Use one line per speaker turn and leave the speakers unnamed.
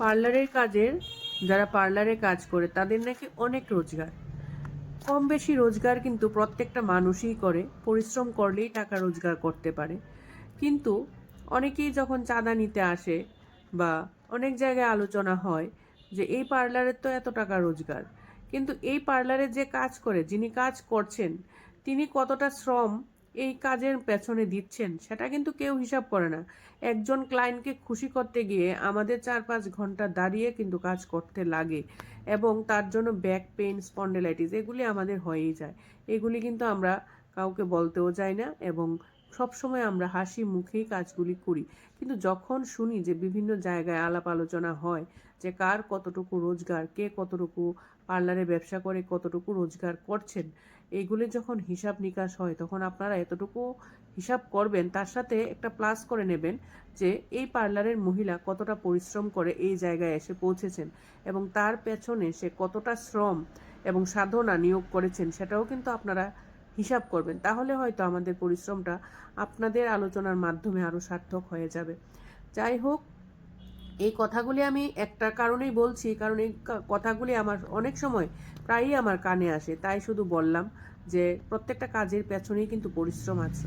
পার্লারের কাজের যারা পার্লারে কাজ করে তাদের নাকি অনেক রোজগার। কম বেশি রোজগার কিন্তু প্রত্যেকটা মানুষই করে, পরিশ্রম করলেই টাকা রোজগার করতে পারে। কিন্তু অনেকেই যখন চাঁদা নিতে আসে বা অনেক জায়গায় আলোচনা হয় যে এই পার্লারের তো এত টাকা রোজগার, কিন্তু এই পার্লারে যে কাজ করে, যিনি কাজ করছেন, তিনি কতটা শ্রম এই কাজের পেছনে দিচ্ছেন সেটা কিন্তু কেউ হিসাব করে না। একজন ক্লায়েন্টকে খুশি করতে গিয়ে আমাদের 4-5 ঘন্টা দাঁড়িয়ে কিন্তু কাজ করতে লাগে, এবং তার জন্য ব্যাক পেইন, স্পন্ডিলাইটিস এগুলি আমাদের হয়েই যায়। এগুলি কিন্তু আমরা কাউকে বলতেও যাই না, এবং সবসময় আমরা হাসি মুখেই কাজগুলি করি। কিন্তু যখন শুনি যে বিভিন্ন জায়গায় আলাপ আলোচনা হয় যে কার কতটুকু রোজগার, কে কতটুকু পার্লারে ব্যবসা করে কতটুকু রোজগার করছেন, এইগুলি যখন হিসাব নিকাশ হয়, তখন আপনারা এতটুকু হিসাব করবেন, তার সাথে একটা প্লাস করে নেবেন যে এই পার্লারের মহিলা কতটা পরিশ্রম করে এই জায়গায় এসে পৌঁছেছেন, এবং তার পেছনে সে কতটা শ্রম এবং সাধনা নিয়োগ করেছেন সেটাও কিন্তু আপনারা হিসাব করবেন। তাহলে হয়তো আমাদের পরিশ্রমটা আপনাদের আলোচনার মাধ্যমে আরও সার্থক হয়ে যাবে। যাই হোক, এই কথাগুলি আমি একটা কারণেই বলছি, কারণ এই কথাগুলি আমার অনেক সময় প্রায়ই আমার কানে আসে, তাই শুধু বললাম যে প্রত্যেকটা কাজের পেছনেই কিন্তু পরিশ্রম আছে।